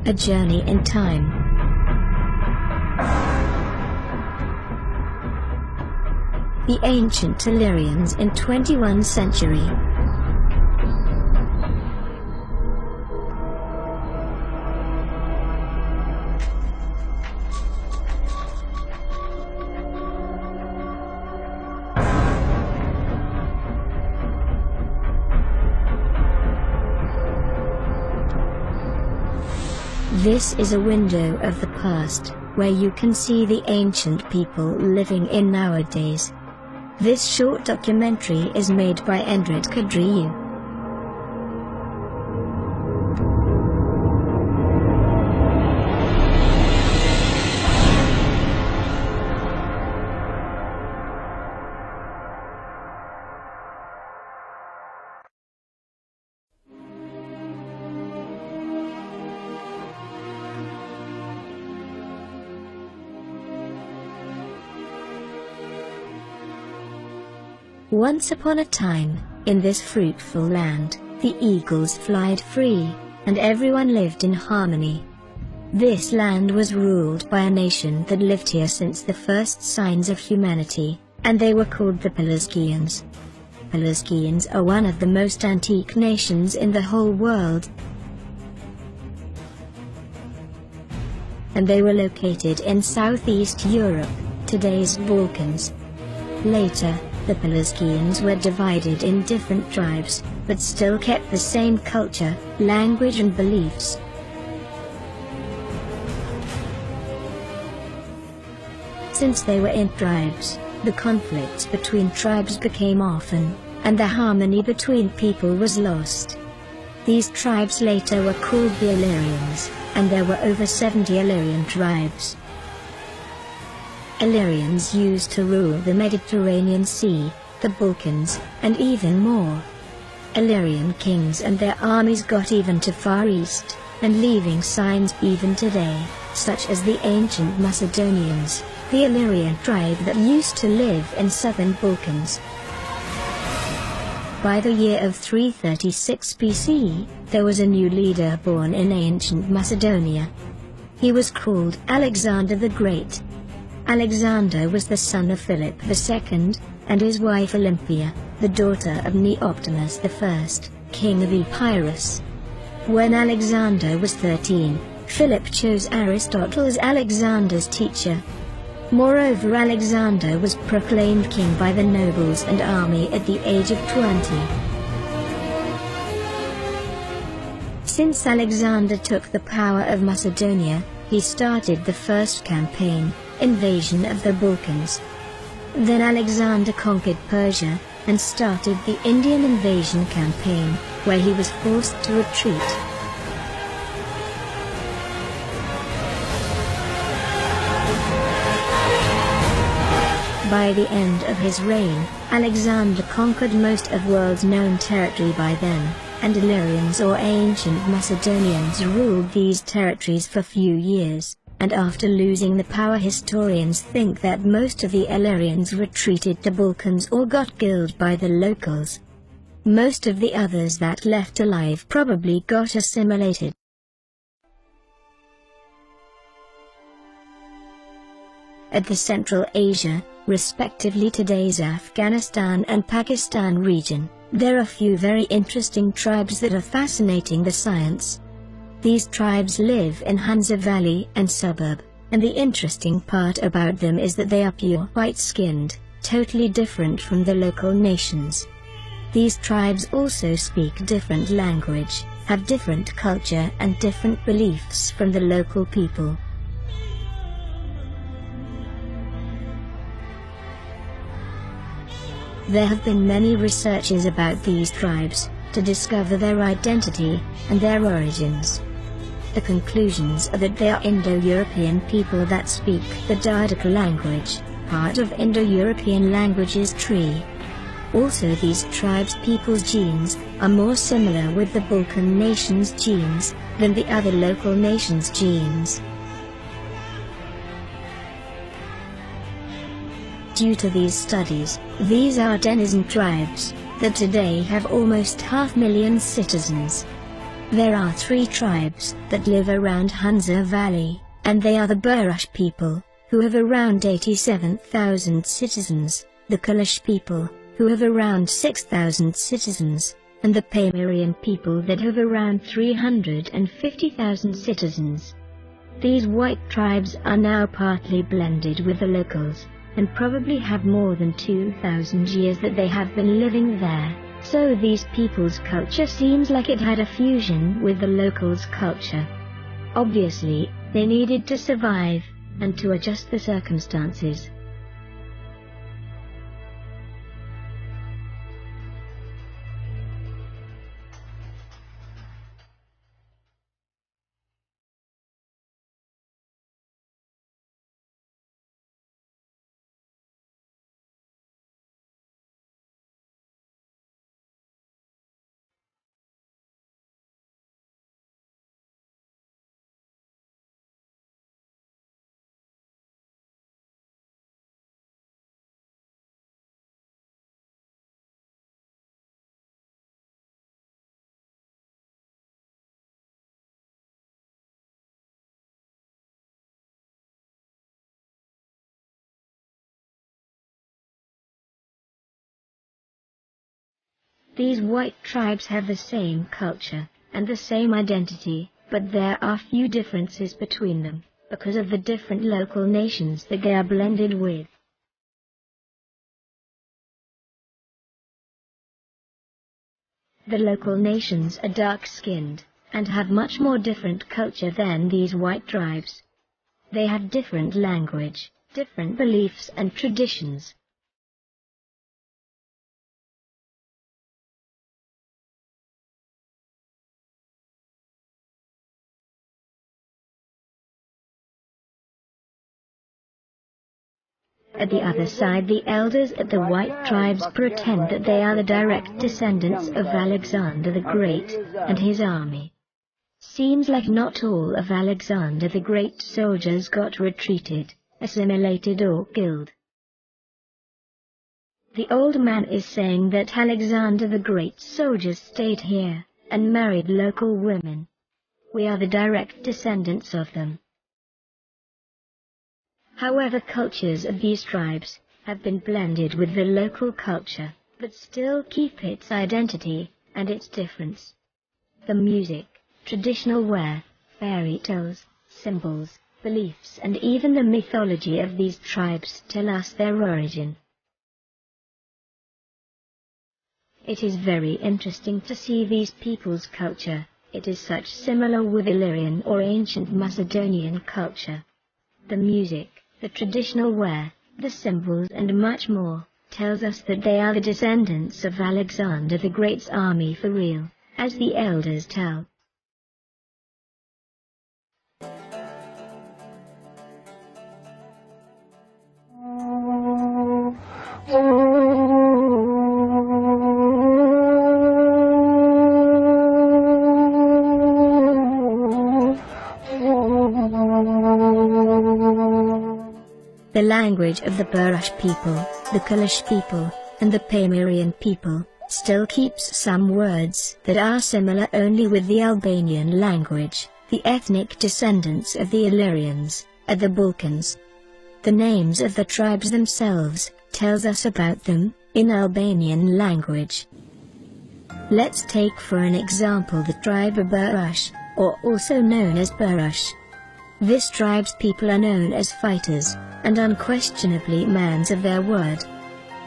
A journey in time. The ancient Illyrians in 21st century. This is a window of the past, where you can see the ancient people living in nowadays. This short documentary is made by Endrit Kadriou. Once upon a time, in this fruitful land, the eagles flied free, and everyone lived in harmony. This land was ruled by a nation that lived here since the first signs of humanity, and they were called the Pelasgians. Pelasgians are one of the most antique nations in the whole world, and they were located in Southeast Europe, today's Balkans. Later, the Pelasgians were divided in different tribes, but still kept the same culture, language and beliefs. Since they were in tribes, the conflicts between tribes became often, and the harmony between people was lost. These tribes later were called the Illyrians, and there were over 70 Illyrian tribes. Illyrians used to rule the Mediterranean Sea, the Balkans, and even more. Illyrian kings and their armies got even to Far East, and leaving signs even today, such as the ancient Macedonians, the Illyrian tribe that used to live in southern Balkans. By the year of 336 BC, there was a new leader born in ancient Macedonia. He was called Alexander the Great. Alexander was the son of Philip II, and his wife Olympia, the daughter of Neoptomus I, king of Epirus. When Alexander was 13, Philip chose Aristotle as Alexander's teacher. Moreover, Alexander was proclaimed king by the nobles and army at the age of 20. Since Alexander took the power of Macedonia, he started the first campaign, invasion of the Balkans. Then Alexander conquered Persia, and started the Indian invasion campaign, where he was forced to retreat. By the end of his reign, Alexander conquered most of world's known territory by then, and Illyrians or ancient Macedonians ruled these territories for few years. And after losing the power, historians think that most of the Illyrians retreated to Balkans or got killed by the locals. Most of the others that left alive probably got assimilated. At the Central Asia, respectively today's Afghanistan and Pakistan region, there are few very interesting tribes that are fascinating the science. These tribes live in Hunza Valley and suburb, and the interesting part about them is that they are pure white-skinned, totally different from the local nations. These tribes also speak different language, have different culture and different beliefs from the local people. There have been many researches about these tribes, to discover their identity and their origins. The conclusions are that they are Indo-European people that speak the Dardic language, part of Indo-European languages tree. Also, these tribes' people's genes are more similar with the Balkan nations' genes than the other local nations' genes. Due to these studies, these are denizen tribes that today have almost 500,000 citizens. There are 3 tribes that live around Hunza Valley, and they are the Burrush people, who have around 87,000 citizens, the Kalish people, who have around 6,000 citizens, and the Pamirian people that have around 350,000 citizens. These white tribes are now partly blended with the locals, and probably have more than 2,000 years that they have been living there, so these people's culture seems like it had a fusion with the locals' culture. Obviously, they needed to survive, and to adjust the circumstances. These white tribes have the same culture, and the same identity, but there are few differences between them, because of the different local nations that they are blended with. The local nations are dark-skinned, and have much more different culture than these white tribes. They have different language, different beliefs and traditions. At the other side, the elders at the white tribes pretend that they are the direct descendants of Alexander the Great and his army. Seems like not all of Alexander the Great's soldiers got retreated, assimilated or killed. The old man is saying that Alexander the Great's soldiers stayed here and married local women. We are the direct descendants of them. However, cultures of these tribes have been blended with the local culture, but still keep its identity and its difference. The music, traditional wear, fairy tales, symbols, beliefs and even the mythology of these tribes tell us their origin. It is very interesting to see these people's culture. It is such similar with Illyrian or ancient Macedonian culture. The music, the traditional wear, the symbols and much more, tells us that they are the descendants of Alexander the Great's army for real, as the elders tell. The language of the Burrush people, the Kalish people, and the Pamirian people still keeps some words that are similar only with the Albanian language. The ethnic descendants of the Illyrians are the Balkans. The names of the tribes themselves tells us about them in Albanian language. Let's take for an example the tribe of Burrush, or also known as Burrush. This tribe's people are known as fighters, and unquestionably mans of their word.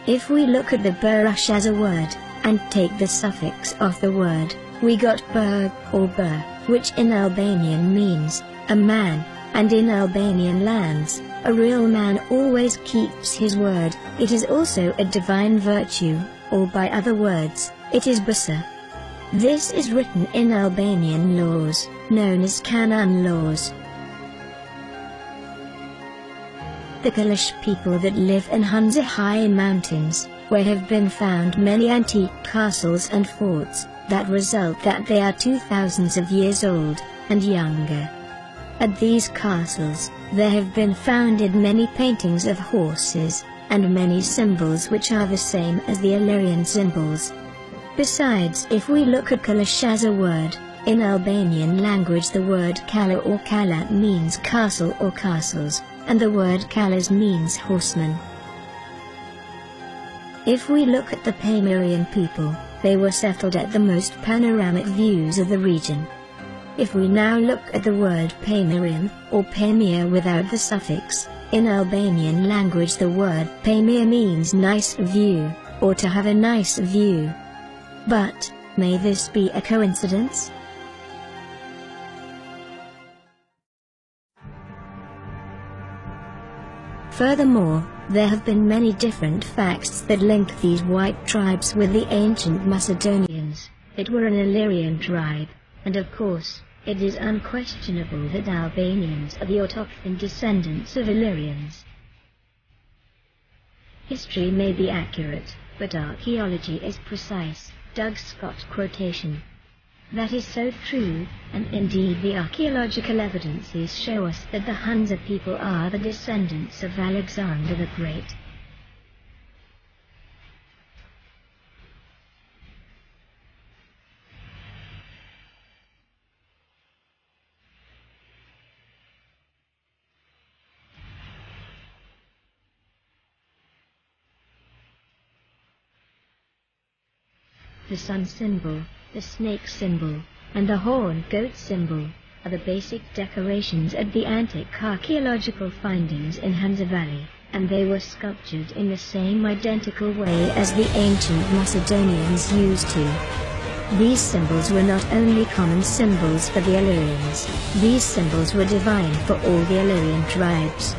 If we look at the Burrush as a word, and take the suffix of the word, we got bur or bur, which in Albanian means a man, and in Albanian lands, a real man always keeps his word. It is also a divine virtue, or by other words, it is basa. This is written in Albanian laws, known as canon laws. The Kalish people that live in Hunza high mountains, where have been found many antique castles and forts, that result that they are 2,000s of years old, and younger. At these castles, there have been founded many paintings of horses, and many symbols which are the same as the Illyrian symbols. Besides, if we look at Kalish as a word, In Albanian language the word kala or kala means castle or castles, and the word kalas means horseman. If we look at the Pamirian people, they were settled at the most panoramic views of the region. If we now look at the word Pamirian, or Pamir without the suffix, in Albanian language the word Pamir means nice view, or to have a nice view. But, may this be a coincidence? Furthermore, there have been many different facts that link these white tribes with the ancient Macedonians. It were an Illyrian tribe, and of course, it is unquestionable that Albanians are the autochthon descendants of Illyrians. History may be accurate, but archaeology is precise. Doug Scott quotation. That is so true, and indeed the archaeological evidences show us that the Hunza people are the descendants of Alexander the Great. The sun symbol, the snake symbol, and the horned goat symbol are the basic decorations at the antique archaeological findings in Hunza Valley, and they were sculptured in the same identical way as the ancient Macedonians used to. These symbols were not only common symbols for the Illyrians, these symbols were divine for all the Illyrian tribes.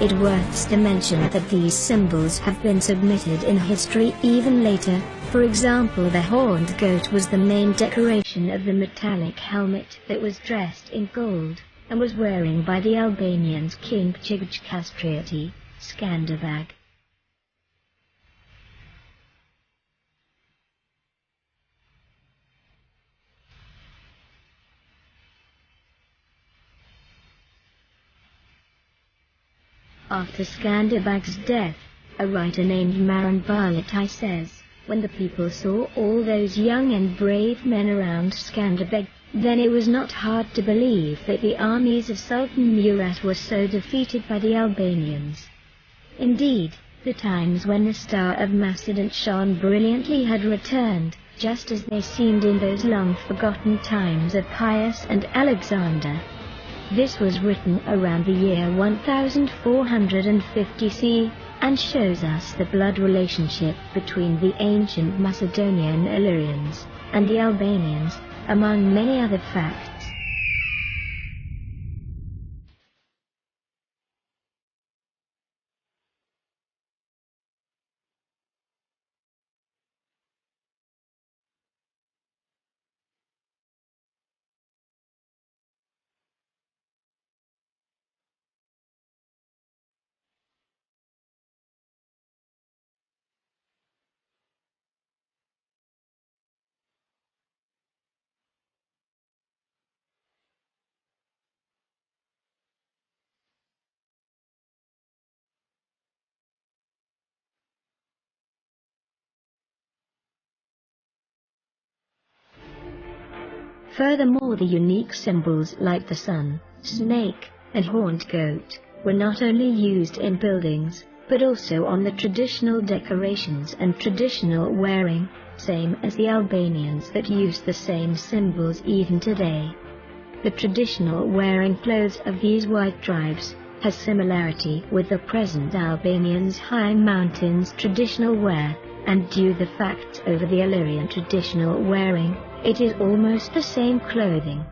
It worths to mention that these symbols have been submitted in history even later. For example, the horned goat was the main decoration of the metallic helmet that was dressed in gold, and was wearing by the Albanians King Chigcastriati, Skanderbeg. After Skanderbeg's death, a writer named Maran Barlatai says, when the people saw all those young and brave men around Skanderbeg, then it was not hard to believe that the armies of Sultan Murat were so defeated by the Albanians. Indeed, the times when the star of Macedon shone brilliantly had returned, just as they seemed in those long-forgotten times of Pius and Alexander. This was written around the year 1450 CE, and shows us the blood relationship between the ancient Macedonian Illyrians and the Albanians, among many other facts. Furthermore, the unique symbols like the sun, snake, and horned goat were not only used in buildings, but also on the traditional decorations and traditional wearing, same as the Albanians that use the same symbols even today. The traditional wearing clothes of these white tribes has similarity with the present Albanians' high mountains traditional wear, and due the facts over the Illyrian traditional wearing, it is almost the same clothing.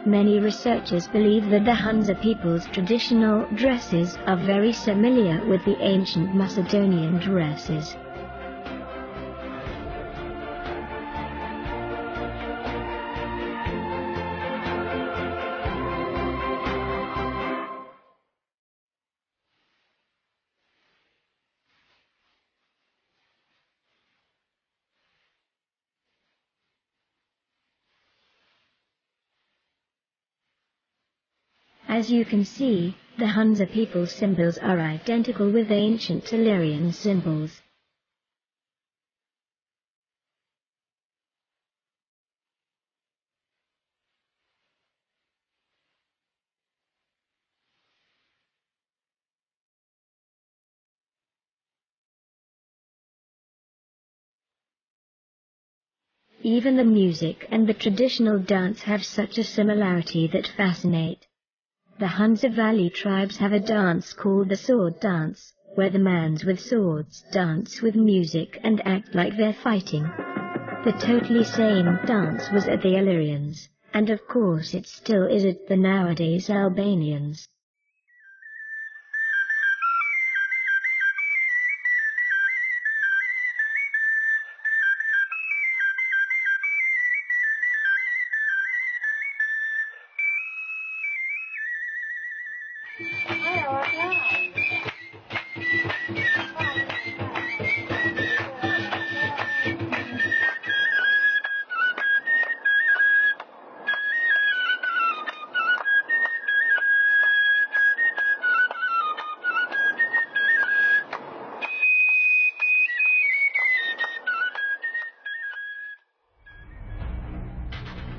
Many researchers believe that the Hunza people's traditional dresses are very similar with the ancient Macedonian dresses. As you can see, the Hunza people's symbols are identical with ancient Illyrian symbols. Even the music and the traditional dance have such a similarity that fascinate. The Hunza Valley tribes have a dance called the sword dance, where the mans with swords dance with music and act like they're fighting. The totally same dance was at the Illyrians, and of course it still is at the nowadays Albanians.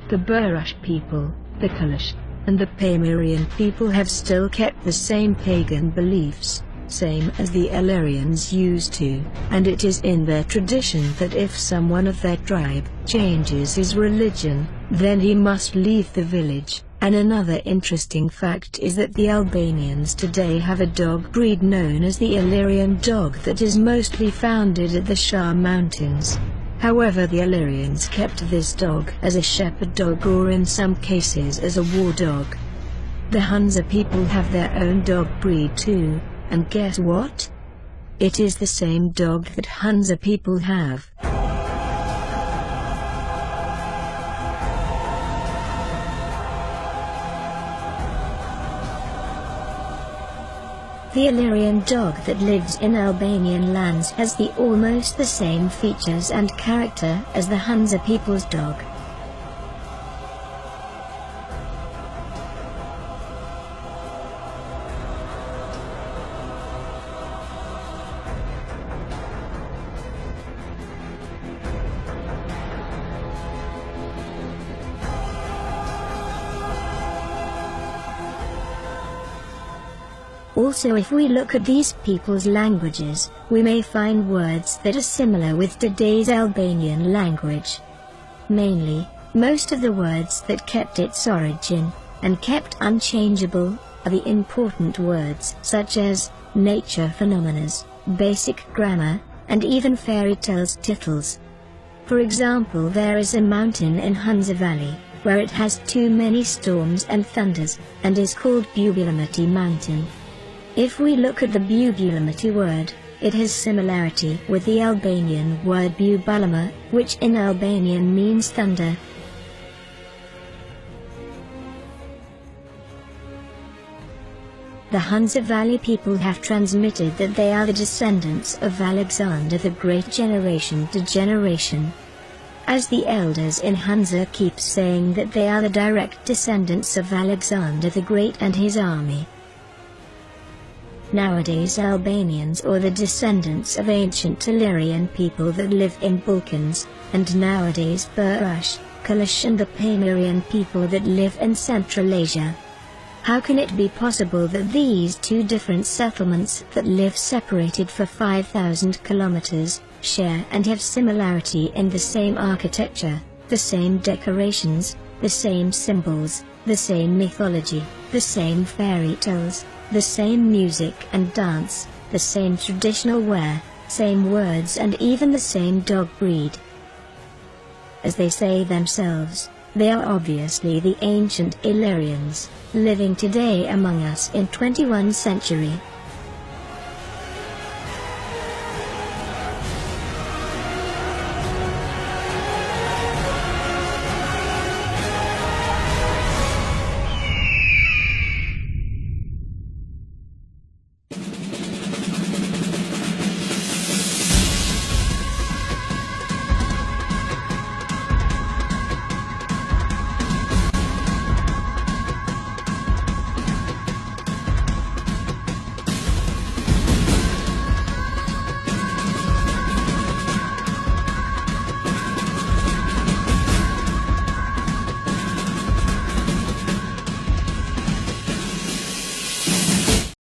The Burrush people, the Kalish, and the Pamirian people have still kept the same pagan beliefs, same as the Illyrians used to, and it is in their tradition that if someone of their tribe changes his religion, then he must leave the village. And another interesting fact is that the Albanians today have a dog breed known as the Illyrian dog that is mostly founded at the Shah Mountains. However, the Illyrians kept this dog as a shepherd dog or in some cases as a war dog. The Hunza people have their own dog breed too, and guess what? It is the same dog that Hunza people have. The Illyrian dog that lives in Albanian lands has almost the same features and character as the Hunza people's dog. Also, if we look at these people's languages, we may find words that are similar with today's Albanian language. Mainly, most of the words that kept its origin, and kept unchangeable, are the important words such as nature phenomena, basic grammar, and even fairy tales titles. For example, there is a mountain in Hunza Valley, where it has too many storms and thunders, and is called Bubulamati Mountain. If we look at the Bubulamati word, it has similarity with the Albanian word Bubulama, which in Albanian means thunder. The Hunza Valley people have transmitted that they are the descendants of Alexander the Great generation to generation. As the elders in Hunza keep saying that they are the direct descendants of Alexander the Great and his army. Nowadays Albanians are the descendants of ancient Illyrian people that live in Balkans, and nowadays Burrush, Kalish and the Pamirian people that live in Central Asia. How can it be possible that these two different settlements that live separated for 5,000 kilometers, share and have similarity in the same architecture, the same decorations, the same symbols, the same mythology, the same fairy tales, the same music and dance, the same traditional wear, same words and even the same dog breed? As they say themselves, they are obviously the ancient Illyrians, living today among us in 21st century.